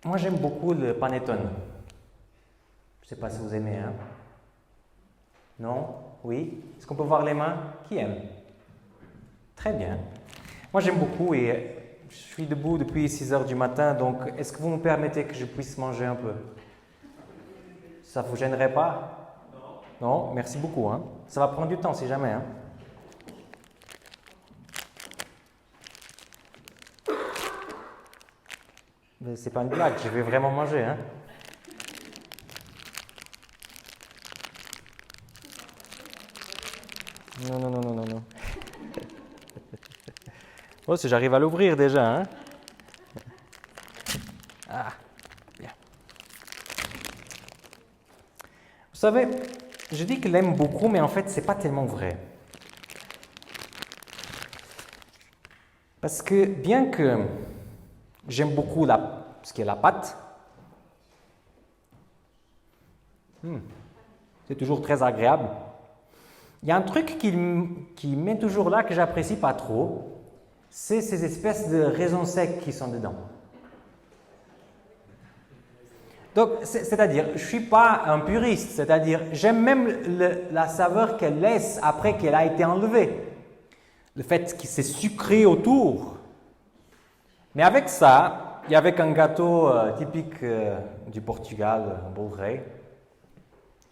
Moi, j'aime beaucoup le panettone. Je ne sais pas si vous aimez, hein? Non? Oui? Est-ce qu'on peut voir les mains? Qui aime? Très bien. Moi, j'aime beaucoup et je suis debout depuis 6 heures du matin, donc est-ce que vous me permettez que je puisse manger un peu? Ça ne vous gênerait pas? Non? Merci beaucoup, hein? Ça va prendre du temps, si jamais, hein? Mais c'est pas une blague, je vais vraiment manger, hein? Non, non, non, non, non, non. Oh, si j'arrive à l'ouvrir déjà, hein? Ah, bien. Vous savez, je dis que l'aime beaucoup, mais en fait, c'est pas tellement vrai. Parce que bien que j'aime beaucoup ce qui est la pâte, c'est toujours très agréable. Il y a un truc qui met toujours là que j'apprécie pas trop, c'est ces espèces de raisins secs qui sont dedans. Donc, c'est-à-dire, je ne suis pas un puriste, c'est-à-dire, j'aime même la saveur qu'elle laisse après qu'elle a été enlevée. Le fait que c'est sucré autour. Mais avec ça, et avec un gâteau typique du Portugal, un Bolrei,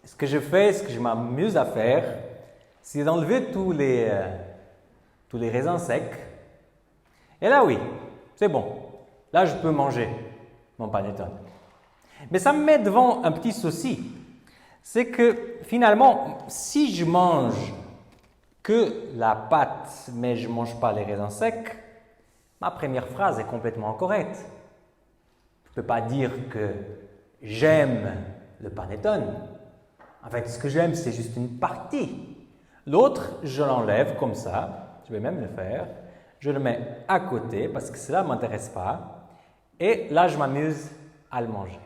ce que je fais, ce que je m'amuse à faire, c'est d'enlever tous les raisins secs. Et là, oui, c'est bon. Là, je peux manger mon panettone. Mais ça me met devant un petit souci. C'est que finalement, si je mange que la pâte, mais je ne mange pas les raisins secs, ma première phrase est complètement incorrecte. Je ne peux pas dire que j'aime le panettone. En fait, ce que j'aime, c'est juste une partie. L'autre, je l'enlève comme ça. Je vais même le faire. Je le mets à côté parce que cela ne m'intéresse pas. Et là, je m'amuse à le manger.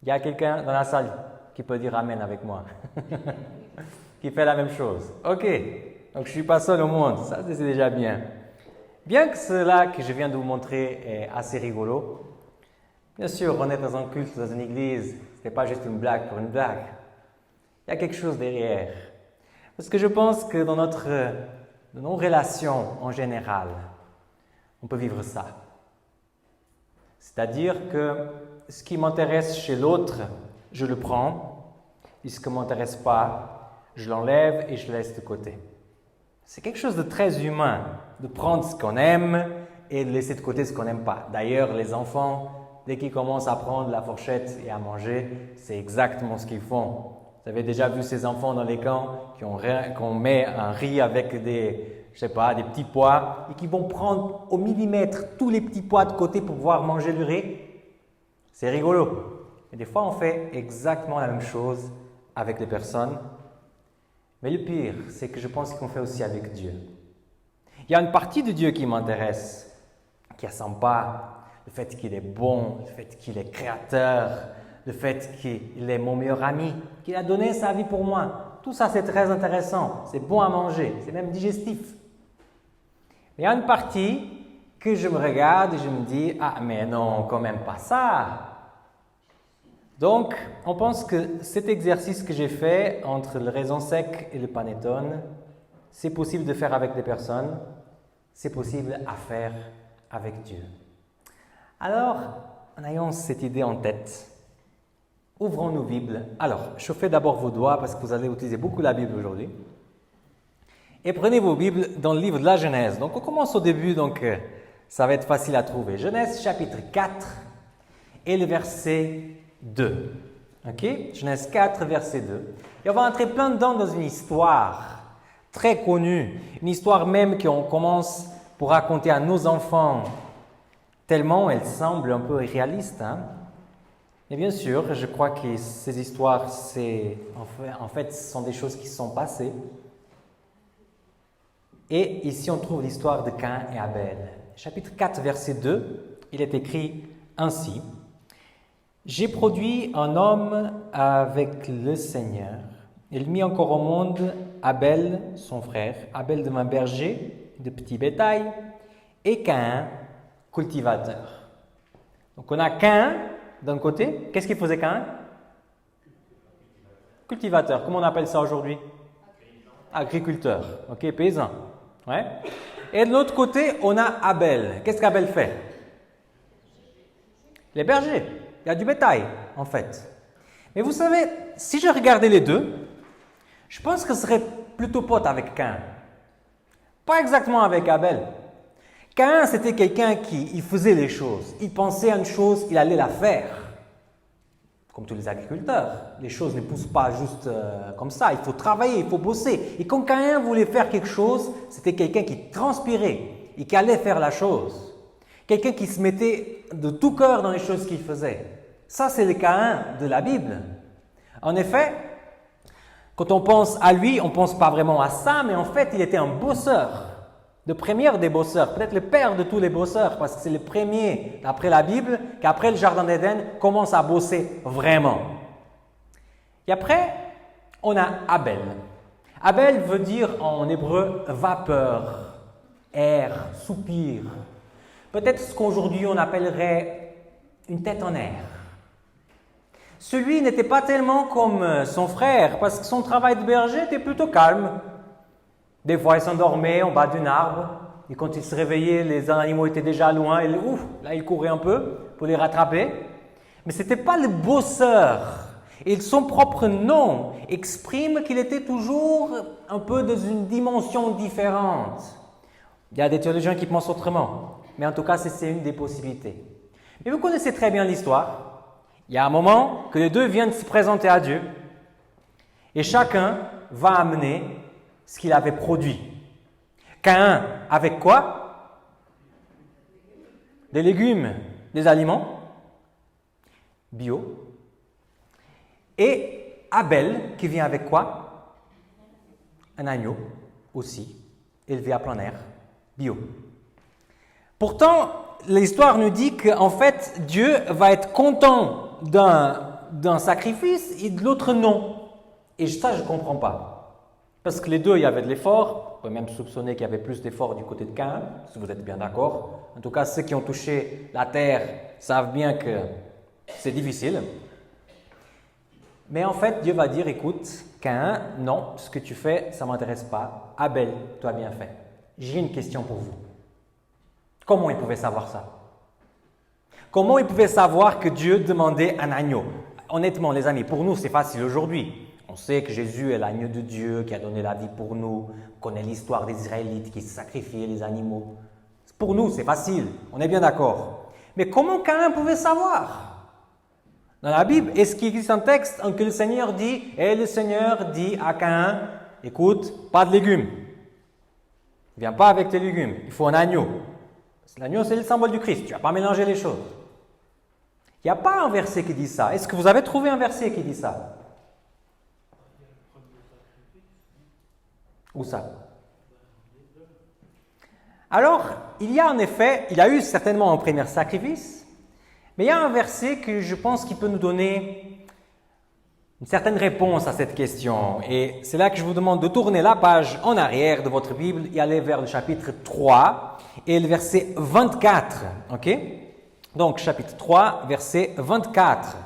Il y a quelqu'un dans la salle qui peut dire Amen avec moi, qui fait la même chose. Ok, donc je ne suis pas seul au monde, ça c'est déjà bien. Bien que cela que je viens de vous montrer est assez rigolo, bien sûr, on est dans un culte, dans une église, ce n'est pas juste une blague pour une blague. Il y a quelque chose derrière. Parce que je pense que dans nos relations en général, on peut vivre ça. C'est-à-dire que ce qui m'intéresse chez l'autre, je le prends, et ce qui ne m'intéresse pas, je l'enlève et je le laisse de côté. C'est quelque chose de très humain, de prendre ce qu'on aime et de laisser de côté ce qu'on n'aime pas. D'ailleurs, les enfants, dès qu'ils commencent à prendre la fourchette et à manger, c'est exactement ce qu'ils font. Vous avez déjà vu ces enfants dans les camps qu'on met un riz avec des petits pois et qui vont prendre au millimètre tous les petits pois de côté pour pouvoir manger le riz? C'est rigolo. Et des fois, on fait exactement la même chose avec les personnes. Mais le pire, c'est que je pense qu'on fait aussi avec Dieu. Il y a une partie de Dieu qui m'intéresse, qui est sympa, le fait qu'il est bon, le fait qu'il est créateur, le fait qu'il est mon meilleur ami, qu'il a donné sa vie pour moi. Tout ça, c'est très intéressant, c'est bon à manger, c'est même digestif. Mais il y a une partie que je me regarde et je me dis « Ah, mais non, quand même pas ça !» Donc, on pense que cet exercice que j'ai fait entre le raisin sec et le panettone, c'est possible de faire avec des personnes, c'est possible à faire avec Dieu. Alors, en ayant cette idée en tête, ouvrons nos Bibles. Alors, chauffez d'abord vos doigts parce que vous allez utiliser beaucoup la Bible aujourd'hui. Et prenez vos Bibles dans le livre de la Genèse. Donc, on commence au début, donc ça va être facile à trouver. Genèse chapitre 4 et le verset 2. Ok? Genèse 4, verset 2. Et on va entrer plein dedans dans une histoire très connue. Une histoire même qu'on commence pour raconter à nos enfants, tellement elle semble un peu irréaliste. Hein? Et bien sûr, je crois que ces histoires, en fait, ce sont des choses qui se sont passées. Et ici, on trouve l'histoire de Caïn et Abel. Chapitre 4, verset 2, il est écrit ainsi. « J'ai produit un homme avec le Seigneur. Il mit encore au monde Abel, son frère, Abel devint berger de petit bétail, et Caïn, cultivateur. » Donc on a Caïn d'un côté. Qu'est-ce qu'il faisait Caïn? Cultivateur. Comment on appelle ça aujourd'hui? Agriculteur. Ok, paysan. Ouais. Et de l'autre côté, on a Abel. Qu'est-ce qu'Abel fait? Les bergers. Il y a du bétail, en fait. Mais vous savez, si je regardais les deux, je pense que ce serait plutôt pote avec Caïn. Pas exactement avec Abel. Caïn, c'était quelqu'un qui faisait les choses. Il pensait à une chose, il allait la faire. Comme tous les agriculteurs. Les choses ne poussent pas juste comme ça. Il faut travailler, il faut bosser. Et quand Caïn voulait faire quelque chose, c'était quelqu'un qui transpirait et qui allait faire la chose. Quelqu'un qui se mettait de tout cœur dans les choses qu'il faisait. Ça, c'est le Caïn de la Bible. En effet, quand on pense à lui, on ne pense pas vraiment à ça, mais en fait, il était un bosseur. Le premier des bosseurs, peut-être le père de tous les bosseurs, parce que c'est le premier, d'après la Bible, qu'après le Jardin d'Éden, commence à bosser vraiment. Et après, on a Abel. Abel veut dire en hébreu vapeur, air, soupir. Peut-être ce qu'aujourd'hui on appellerait une tête en air. Celui n'était pas tellement comme son frère, parce que son travail de berger était plutôt calme. Des fois, il s'endormait en bas d'un arbre, et quand il se réveillait, les animaux étaient déjà loin, et là, il courait un peu pour les rattraper. Mais ce n'était pas le bosseur. Et son propre nom exprime qu'il était toujours un peu dans une dimension différente. Il y a des théologiens qui pensent autrement, mais en tout cas, c'est une des possibilités. Mais vous connaissez très bien l'histoire. Il y a un moment que les deux viennent se présenter à Dieu, et chacun va amener ce qu'il avait produit. Caïn avec quoi? Des légumes, des aliments bio. Et Abel qui vient avec quoi? Un agneau aussi, élevé à plein air, bio. Pourtant, l'histoire nous dit qu'en fait, Dieu va être content d'un sacrifice et de l'autre non. Et ça, je ne comprends pas. Parce que les deux, il y avait de l'effort. On peut même soupçonner qu'il y avait plus d'effort du côté de Caïn, si vous êtes bien d'accord. En tout cas, ceux qui ont touché la terre savent bien que c'est difficile. Mais en fait, Dieu va dire, écoute, Caïn, non, ce que tu fais, ça ne m'intéresse pas. Abel, tu as bien fait. J'ai une question pour vous. Comment il pouvait savoir ça? Comment il pouvait savoir que Dieu demandait un agneau? Honnêtement, les amis, pour nous, c'est facile aujourd'hui. On sait que Jésus est l'agneau de Dieu qui a donné la vie pour nous. On connaît l'histoire des Israélites qui sacrifiaient les animaux. Pour nous, c'est facile. On est bien d'accord. Mais comment Caïn pouvait savoir? Dans la Bible, est-ce qu'il existe un texte en que le Seigneur dit, et le Seigneur dit à Caïn, écoute, pas de légumes. Viens pas avec tes légumes. Il faut un agneau. L'agneau, c'est le symbole du Christ. Tu ne vas pas mélanger les choses. Il n'y a pas un verset qui dit ça. Est-ce que vous avez trouvé un verset qui dit ça? Où ça? Alors, il y a en effet, il y a eu certainement un premier sacrifice, mais il y a un verset que je pense qu'il peut nous donner une certaine réponse à cette question. Et c'est là que je vous demande de tourner la page en arrière de votre Bible et aller vers le chapitre 3 et le verset 24. Ok? Donc, chapitre 3, verset 24.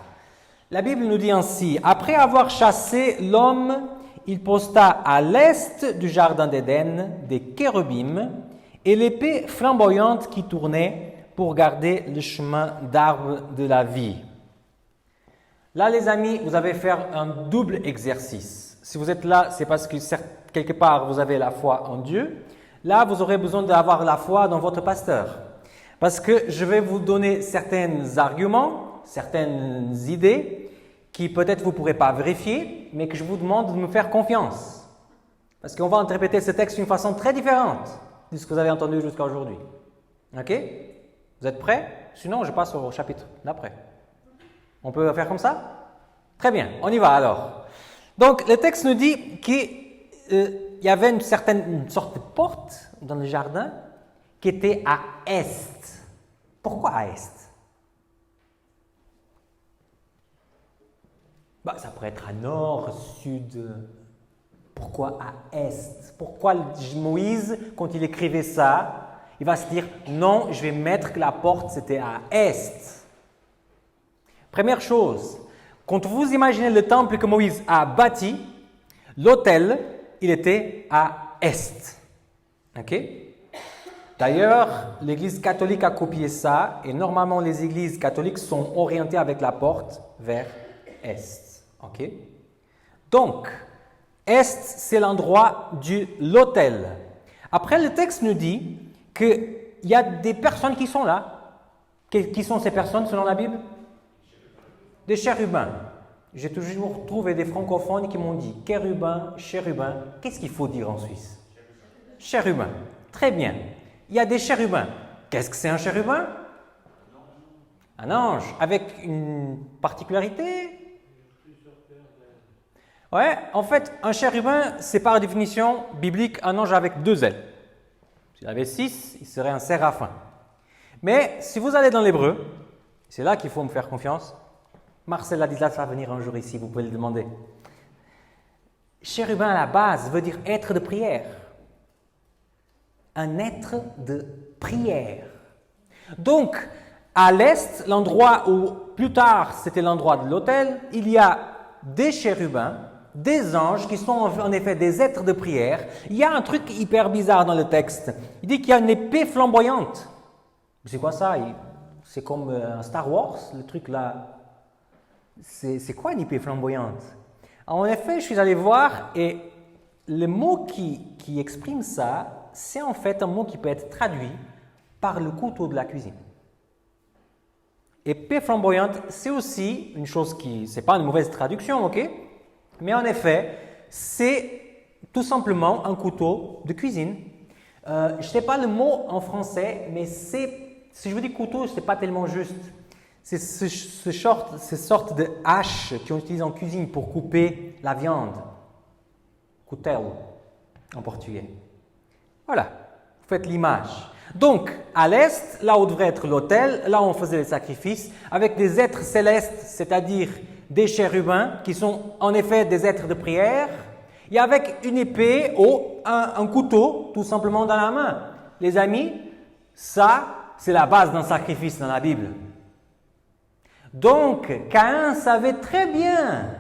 La Bible nous dit ainsi, « Après avoir chassé l'homme, il posta à l'est du jardin d'Éden des chérubim et l'épée flamboyante qui tournait pour garder le chemin d'arbre de la vie. » Là, les amis, vous allez faire un double exercice. Si vous êtes là, c'est parce que quelque part, vous avez la foi en Dieu. Là, vous aurez besoin d'avoir la foi dans votre pasteur. Parce que je vais vous donner certains arguments, certaines idées qui peut-être vous ne pourrez pas vérifier, mais que je vous demande de me faire confiance. Parce qu'on va interpréter ce texte d'une façon très différente de ce que vous avez entendu jusqu'à aujourd'hui. Ok? Vous êtes prêts? Sinon, je passe au chapitre d'après. On peut faire comme ça? Très bien, on y va alors. Donc, le texte nous dit qu'il y avait une sorte de porte dans le jardin qui était à est. Pourquoi à est? Ça pourrait être à nord, sud. Pourquoi à est? Pourquoi Moïse, quand il écrivait ça, il va se dire non, je vais mettre que la porte c'était à est. Première chose, quand vous imaginez le temple que Moïse a bâti, l'autel, il était à est. Ok? D'ailleurs, l'Église catholique a copié ça et normalement les églises catholiques sont orientées avec la porte vers est. Ok? Donc, est, c'est l'endroit de l'autel. Après, le texte nous dit qu'il y a des personnes qui sont là. Qui sont ces personnes selon la Bible? Des chérubins. J'ai toujours trouvé des francophones qui m'ont dit chérubin, chérubin. Qu'est-ce qu'il faut dire en Suisse? Chérubin. Très bien. Il y a des chérubins. Qu'est-ce que c'est un chérubin? Un ange avec une particularité? Ouais, en fait, un chérubin, c'est par définition biblique un ange avec 2 ailes. S'il avait 6, il serait un séraphin. Mais si vous allez dans l'hébreu, c'est là qu'il faut me faire confiance. Marcel Ladislas va venir un jour ici, vous pouvez le demander. Chérubin à la base veut dire être de prière. Un être de prière. Donc, à l'est, l'endroit où plus tard c'était l'endroit de l'autel, il y a des chérubins, des anges qui sont en effet des êtres de prière. Il y a un truc hyper bizarre dans le texte. Il dit qu'il y a une épée flamboyante. C'est quoi ça? C'est comme un Star Wars, le truc là. C'est quoi une épée flamboyante? En effet, je suis allé voir et le mot qui exprime ça, c'est en fait un mot qui peut être traduit par le couteau de la cuisine. Épée flamboyante, c'est aussi une chose qui, c'est pas une mauvaise traduction, ok? Mais en effet, c'est tout simplement un couteau de cuisine. Je ne sais pas le mot en français, mais si je vous dis couteau, ce n'est pas tellement juste. C'est ces sortes de haches qu'on utilise en cuisine pour couper la viande. Couteau en portugais. Voilà, vous faites l'image. Donc, à l'est, là où devrait être l'autel, là où on faisait les sacrifices, avec des êtres célestes, c'est-à-dire des chérubins, qui sont en effet des êtres de prière, et avec une épée ou un couteau, tout simplement dans la main. Les amis, ça, c'est la base d'un sacrifice dans la Bible. Donc, Caïn savait très bien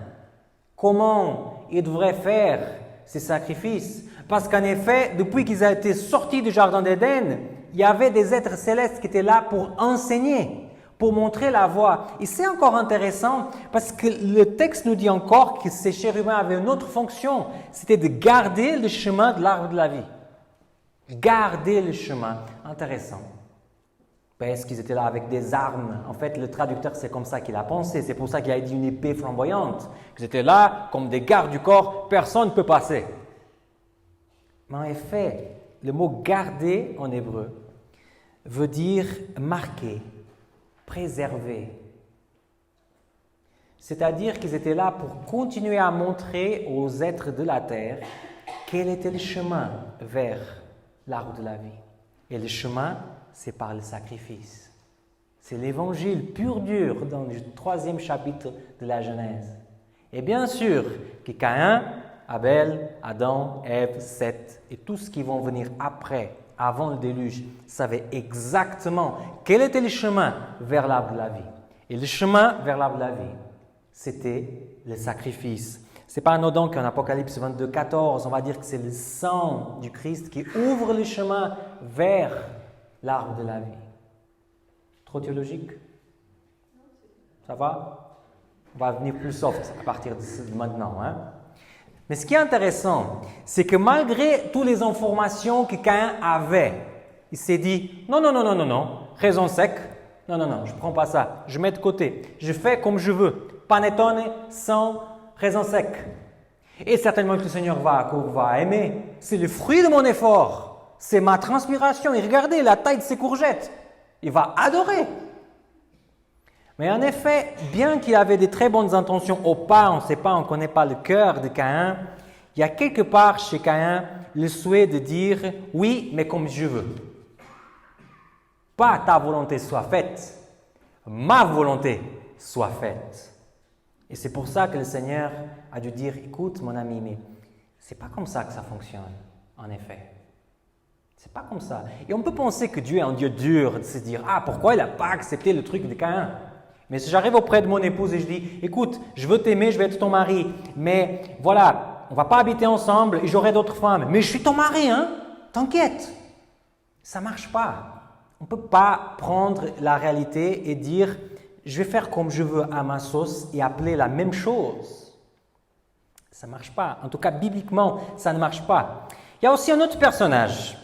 comment il devrait faire ces sacrifices. Parce qu'en effet, depuis qu'ils ont été sortis du jardin d'Éden, il y avait des êtres célestes qui étaient là pour enseigner, pour montrer la voie. Et c'est encore intéressant parce que le texte nous dit encore que ces chérubins avaient une autre fonction, c'était de garder le chemin de l'arbre de la vie. Garder le chemin. Intéressant. Parce qu'ils étaient là avec des armes. En fait, le traducteur, c'est comme ça qu'il a pensé. C'est pour ça qu'il a dit une épée flamboyante. Ils étaient là comme des gardes du corps, personne ne peut passer. Mais en effet, le mot « garder » en hébreu veut dire marquer, préserver. C'est-à-dire qu'ils étaient là pour continuer à montrer aux êtres de la terre quel était le chemin vers l'arbre de la vie. Et le chemin, c'est par le sacrifice. C'est l'évangile pur dur dans le 3e chapitre de la Genèse. Et bien sûr que Caïn, Abel, Adam, Ève, Seth et tout ce qui vont venir après, avant le déluge, savaient exactement quel était le chemin vers l'arbre de la vie. Et le chemin vers l'arbre de la vie, c'était le sacrifice. Ce n'est pas anodin qu'en Apocalypse 22, 14, on va dire que c'est le sang du Christ qui ouvre le chemin vers l'arbre de la vie. Trop théologique? Ça va? On va venir plus soft à partir de maintenant. Hein? Mais ce qui est intéressant, c'est que malgré toutes les informations que Caïn avait, il s'est dit non, raison sec, non, je ne prends pas ça, je mets de côté, je fais comme je veux, panettone sans raison sec. Et certainement que le Seigneur va aimer, c'est le fruit de mon effort, c'est ma transpiration, et regardez la taille de ces courgettes, il va adorer. Mais en effet, bien qu'il avait de très bonnes intentions au pas, on ne sait pas, on ne connaît pas le cœur de Caïn, il y a quelque part chez Caïn le souhait de dire « oui, mais comme je veux ». Pas ta volonté soit faite, ma volonté soit faite. Et c'est pour ça que le Seigneur a dû dire « écoute mon ami, mais ce n'est pas comme ça que ça fonctionne, en effet. » C'est pas comme ça. Et on peut penser que Dieu est un Dieu dur, de se dire « ah, pourquoi il n'a pas accepté le truc de Caïn ?» Mais si j'arrive auprès de mon épouse et je dis, écoute, je veux t'aimer, je vais être ton mari, mais voilà, on ne va pas habiter ensemble et j'aurai d'autres femmes, mais je suis ton mari, hein, t'inquiète. Ça ne marche pas. On ne peut pas prendre la réalité et dire, je vais faire comme je veux à ma sauce et appeler la même chose. Ça ne marche pas. En tout cas, bibliquement, ça ne marche pas. Il y a aussi un autre personnage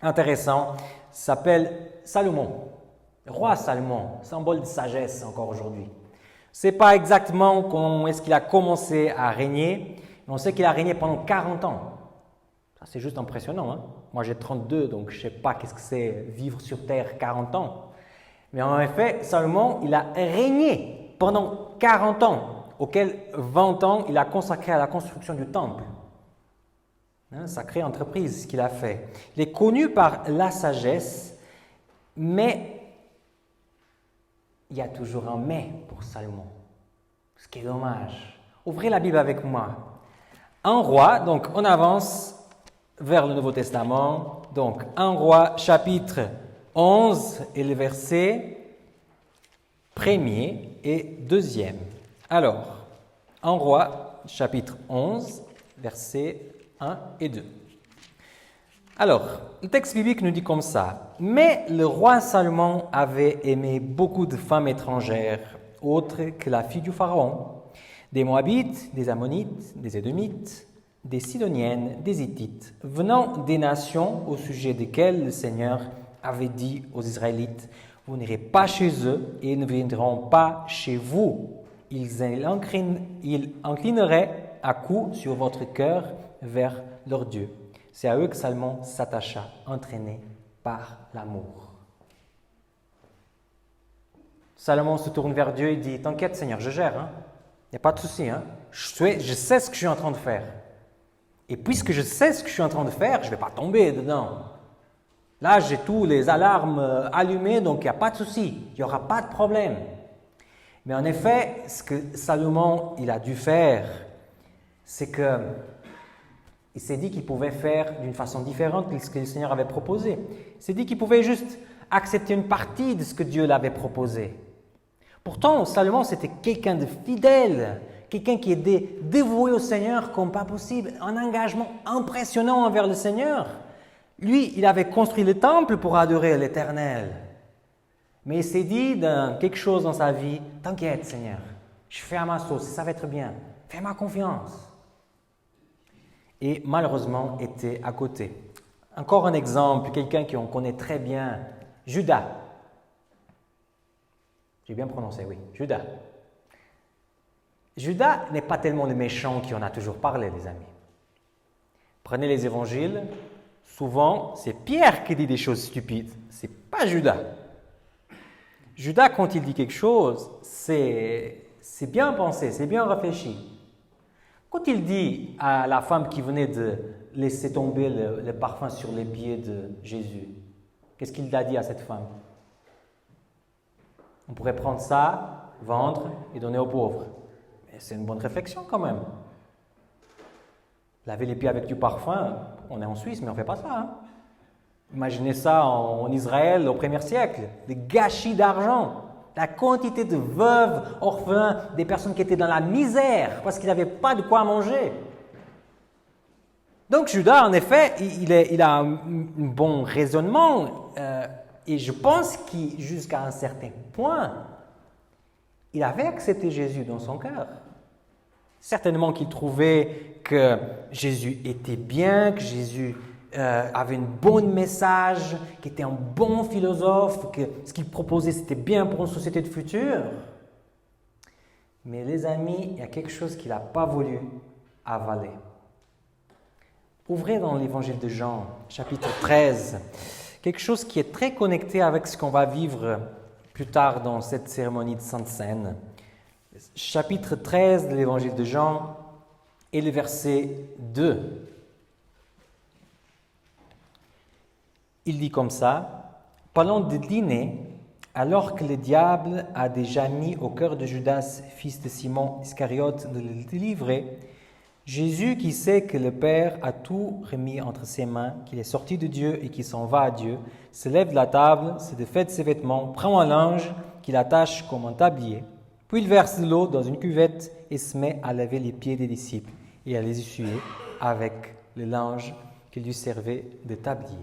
intéressant, s'appelle Salomon. Le roi Salomon, symbole de sagesse encore aujourd'hui. On ne sait pas exactement comment est-ce qu'il a commencé à régner, mais on sait qu'il a régné pendant 40 ans. Ça, c'est juste impressionnant. Hein? Moi, j'ai 32, donc je ne sais pas qu'est-ce que c'est vivre sur Terre 40 ans. Mais en effet, Salomon, il a régné pendant 40 ans, auxquels 20 ans, il a consacré à la construction du temple. Sacrée entreprise, ce qu'il a fait. Il est connu par la sagesse, mais il y a toujours un mais pour Salomon, ce qui est dommage. Ouvrez la Bible avec moi. Un roi, donc on avance vers le Nouveau Testament. Donc, un roi, chapitre 11 et le verset 1er et 2e. Alors, un roi, chapitre 11, versets 1 et 2. Alors, le texte biblique nous dit comme ça. « Mais le roi Salomon avait aimé beaucoup de femmes étrangères, autres que la fille du Pharaon, des Moabites, des Ammonites, des Édomites, des Sidoniennes, des Hittites, venant des nations au sujet desquelles le Seigneur avait dit aux Israélites, « Vous n'irez pas chez eux et ils ne viendront pas chez vous. Ils inclineraient à coup sur votre cœur vers leur Dieu. » C'est à eux que Salomon s'attacha, entraîné par l'amour. Salomon se tourne vers Dieu et dit, « T'inquiète Seigneur, je gère, hein? Il n'y a pas de souci. Hein? Je sais ce que je suis en train de faire. Et puisque je sais ce que je suis en train de faire, je ne vais pas tomber dedans. Là, j'ai tous les alarmes allumées, donc il n'y a pas de souci. Il n'y aura pas de problème. » Mais en effet, ce que Salomon il a dû faire, c'est que il s'est dit qu'il pouvait faire d'une façon différente de ce que le Seigneur avait proposé. Il s'est dit qu'il pouvait juste accepter une partie de ce que Dieu l'avait proposé. Pourtant, Salomon, c'était quelqu'un de fidèle, quelqu'un qui était dévoué au Seigneur comme pas possible, un engagement impressionnant envers le Seigneur. Lui, il avait construit le temple pour adorer l'Éternel. Mais il s'est dit dans quelque chose dans sa vie, « T'inquiète Seigneur, je fais à ma sauce, ça va être bien, fais-moi confiance. » Et malheureusement était à côté. Encore un exemple, quelqu'un qu'on connaît très bien, Judas. J'ai bien prononcé, oui, Judas. Judas n'est pas tellement le méchant qui en a toujours parlé, les amis. Prenez les évangiles, souvent c'est Pierre qui dit des choses stupides, c'est pas Judas. Judas, quand il dit quelque chose, c'est bien pensé, c'est bien réfléchi. Quand il dit à la femme qui venait de laisser tomber le parfum sur les pieds de Jésus, qu'est-ce qu'il a dit à cette femme? On pourrait prendre ça, vendre et donner aux pauvres. Mais c'est une bonne réflexion quand même. Laver les pieds avec du parfum, on est en Suisse, mais on ne fait pas ça. Hein? Imaginez ça en Israël au 1er siècle, des gâchis d'argent. La quantité de veuves, orphelins, des personnes qui étaient dans la misère parce qu'ils n'avaient pas de quoi manger. Donc Judas, en effet, il a un bon raisonnement et je pense qu'il, jusqu'à un certain point, il avait accepté Jésus dans son cœur. Certainement qu'il trouvait que Jésus était bien, que Jésus avait un bon message, qui était un bon philosophe, que ce qu'il proposait c'était bien pour une société de futur. Mais les amis, il y a quelque chose qu'il n'a pas voulu avaler. Ouvrez dans l'évangile de Jean, chapitre 13, quelque chose qui est très connecté avec ce qu'on va vivre plus tard dans cette cérémonie de Sainte Seine. Chapitre 13 de l'évangile de Jean et le verset 2. Il dit comme ça, « Pendant le dîner, alors que le diable a déjà mis au cœur de Judas, fils de Simon Iscariote, de le délivrer, Jésus, qui sait que le Père a tout remis entre ses mains, qu'il est sorti de Dieu et qu'il s'en va à Dieu, se lève de la table, se défait de ses vêtements, prend un linge qu'il attache comme un tablier. Puis il verse de l'eau dans une cuvette et se met à laver les pieds des disciples et à les essuyer avec le linge qui lui servait de tablier.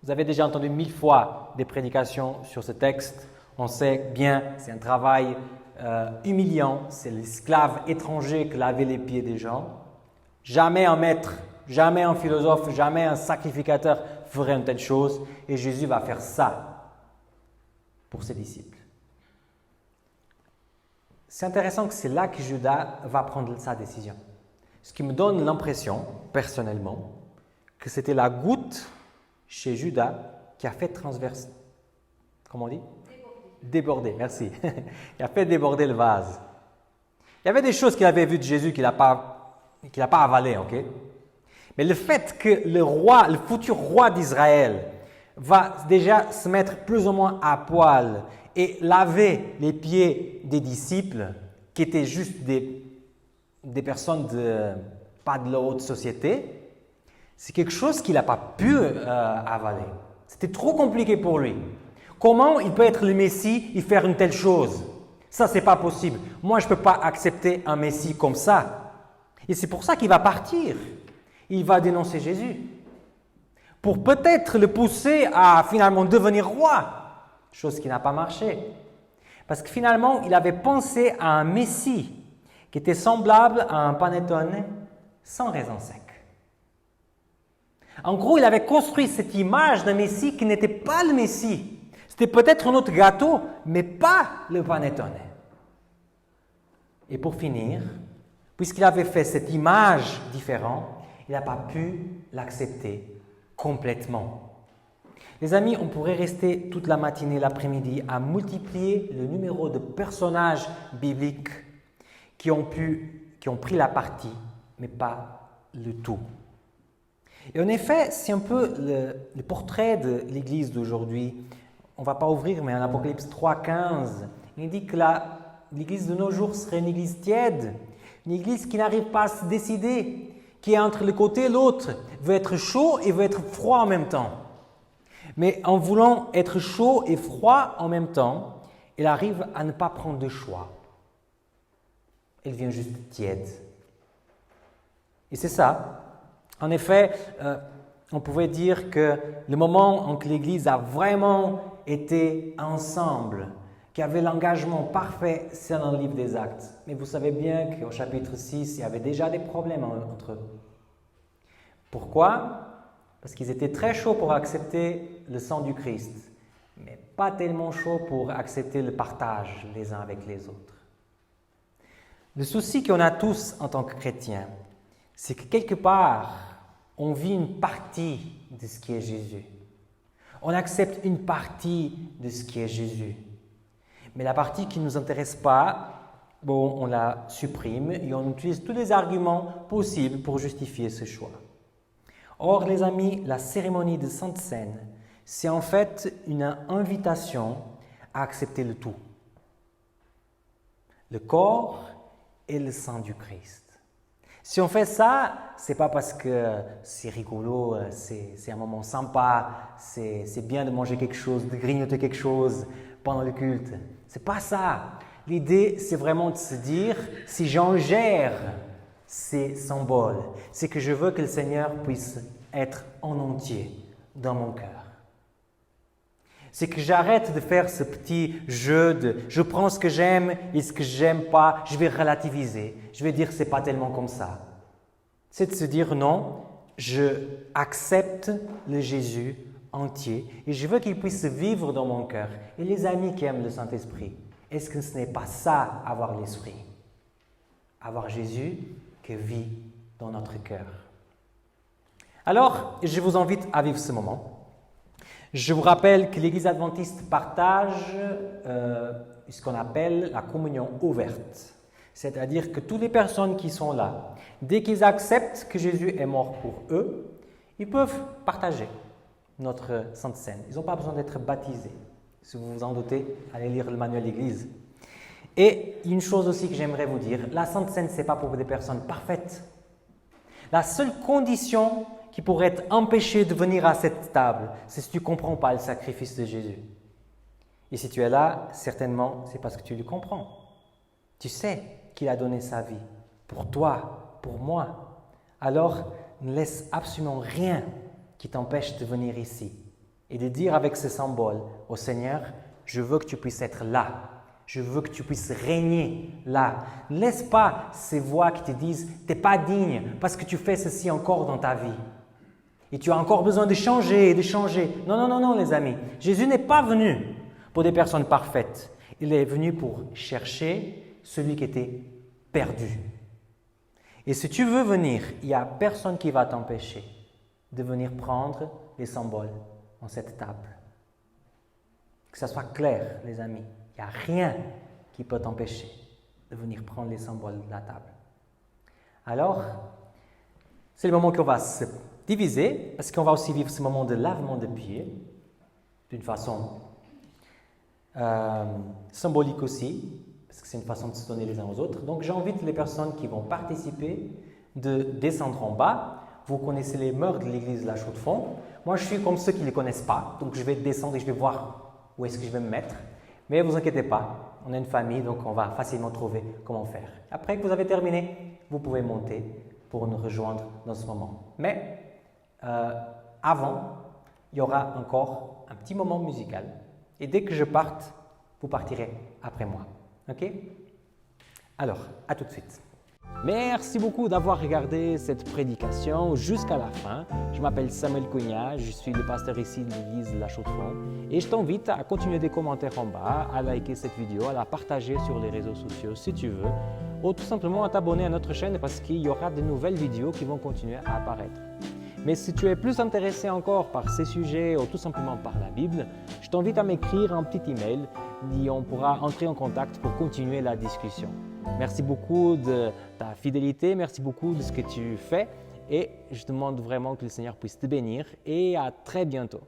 Vous avez déjà entendu 1000 fois des prédications sur ce texte. On sait bien, c'est un travail humiliant. C'est l'esclave étranger qui lavait les pieds des gens. Jamais un maître, jamais un philosophe, jamais un sacrificateur ferait une telle chose. Et Jésus va faire ça pour ses disciples. C'est intéressant que c'est là que Judas va prendre sa décision. Ce qui me donne l'impression, personnellement, que c'était la goutte chez Judas qui a fait transverser. Comment on dit ? Déborder, merci. Qui a fait déborder le vase. Il y avait des choses qu'il avait vues de Jésus qu'il n'a pas avalées, ok ? Mais le fait que le futur roi d'Israël, va déjà se mettre plus ou moins à poil et laver les pieds des disciples, qui étaient juste des personnes pas de la haute société, c'est quelque chose qu'il n'a pas pu avaler. C'était trop compliqué pour lui. Comment il peut être le Messie et faire une telle chose? Ça, c'est pas possible. Moi, je ne peux pas accepter un Messie comme ça. Et c'est pour ça qu'il va partir. Il va dénoncer Jésus. Pour peut-être le pousser à finalement devenir roi. Chose qui n'a pas marché. Parce que finalement, il avait pensé à un Messie qui était semblable à un panettone sans raisin sec. En gros, il avait construit cette image d'un Messie qui n'était pas le Messie. C'était peut-être un autre gâteau, mais pas le panettone. Et pour finir, puisqu'il avait fait cette image différente, il n'a pas pu l'accepter complètement. Les amis, on pourrait rester toute la matinée, l'après-midi, à multiplier le numéro de personnages bibliques qui ont pris la partie, mais pas le tout. Et en effet, c'est un peu le portrait de l'Église d'aujourd'hui. On ne va pas ouvrir, mais en Apocalypse 3,15, il dit que l'Église de nos jours serait une Église tiède, une Église qui n'arrive pas à se décider, qui est entre le côté et l'autre, veut être chaud et veut être froid en même temps. Mais en voulant être chaud et froid en même temps, elle arrive à ne pas prendre de choix. Elle devient juste tiède. Et c'est ça. En effet, on pouvait dire que le moment en que l'Église a vraiment été ensemble, qui avait l'engagement parfait, c'est dans le livre des Actes. Mais vous savez bien qu'au chapitre 6, il y avait déjà des problèmes entre eux. Pourquoi ? Parce qu'ils étaient très chauds pour accepter le sang du Christ, mais pas tellement chauds pour accepter le partage les uns avec les autres. Le souci qu'on a tous en tant que chrétiens, c'est que quelque part, on vit une partie de ce qui est Jésus. On accepte une partie de ce qui est Jésus. Mais la partie qui ne nous intéresse pas, on la supprime et on utilise tous les arguments possibles pour justifier ce choix. Or, les amis, la cérémonie de Sainte Seine, c'est en fait une invitation à accepter le tout. Le corps et le sang du Christ. Si on fait ça, c'est pas parce que c'est rigolo, c'est un moment sympa, c'est bien de manger quelque chose, de grignoter quelque chose pendant le culte. C'est pas ça. L'idée, c'est vraiment de se dire, si j'en gère ces symboles, c'est que je veux que le Seigneur puisse être en entier dans mon cœur. C'est que j'arrête de faire ce petit jeu de je prends ce que j'aime et ce que j'aime pas, je vais relativiser. Je vais dire que c'est pas tellement comme ça. C'est de se dire non, je accepte le Jésus entier et je veux qu'il puisse vivre dans mon cœur. Et les amis qui aiment le Saint-Esprit, est-ce que ce n'est pas ça, avoir l'Esprit? Avoir Jésus qui vit dans notre cœur. Alors, je vous invite à vivre ce moment. Je vous rappelle que l'Église adventiste partage ce qu'on appelle la communion ouverte. C'est-à-dire que toutes les personnes qui sont là, dès qu'ils acceptent que Jésus est mort pour eux, ils peuvent partager notre Sainte Seine. Ils n'ont pas besoin d'être baptisés. Si vous vous en doutez, allez lire le manuel d'Église. Et une chose aussi que j'aimerais vous dire, la Sainte Seine, ce n'est pas pour des personnes parfaites. La seule condition qui pourrait t'empêcher de venir à cette table, c'est si tu ne comprends pas le sacrifice de Jésus. Et si tu es là, certainement, c'est parce que tu le comprends. Tu sais qu'il a donné sa vie pour toi, pour moi. Alors, ne laisse absolument rien qui t'empêche de venir ici et de dire avec ce symbole au Seigneur, je veux que tu puisses être là. Je veux que tu puisses régner là. Ne laisse pas ces voix qui te disent « tu n'es pas digne parce que tu fais ceci encore dans ta vie. Et tu as encore besoin de changer, de changer. » Non, non, non, non, les amis. Jésus n'est pas venu pour des personnes parfaites. Il est venu pour chercher celui qui était perdu. Et si tu veux venir, il n'y a personne qui va t'empêcher de venir prendre les symboles en cette table. Que ça soit clair, les amis. Il n'y a rien qui peut t'empêcher de venir prendre les symboles de la table. Alors, c'est le moment qu'on va se diviser, parce qu'on va aussi vivre ce moment de lavement de pieds, d'une façon symbolique aussi, parce que c'est une façon de se donner les uns aux autres. Donc, j'invite les personnes qui vont participer de descendre en bas. Vous connaissez les mœurs de l'église de la Chaux-de-Fonds. Moi, je suis comme ceux qui ne les connaissent pas, donc je vais descendre et je vais voir où est-ce que je vais me mettre. Mais ne vous inquiétez pas, on est une famille, donc on va facilement trouver comment faire. Après que vous avez terminé, vous pouvez monter pour nous rejoindre dans ce moment. Mais avant, il y aura encore un petit moment musical. Et dès que je parte, vous partirez après moi. OK? Alors, à tout de suite. Merci beaucoup d'avoir regardé cette prédication jusqu'à la fin. Je m'appelle Samuel Cugna, je suis le pasteur ici de l'église de la Chaux-de-Fonds et je t'invite à continuer des commentaires en bas, à liker cette vidéo, à la partager sur les réseaux sociaux si tu veux, ou tout simplement à t'abonner à notre chaîne parce qu'il y aura de nouvelles vidéos qui vont continuer à apparaître. Mais si tu es plus intéressé encore par ces sujets ou tout simplement par la Bible, je t'invite à m'écrire un petit email et on pourra entrer en contact pour continuer la discussion. Merci beaucoup de ta fidélité, merci beaucoup de ce que tu fais et je te demande vraiment que le Seigneur puisse te bénir et à très bientôt.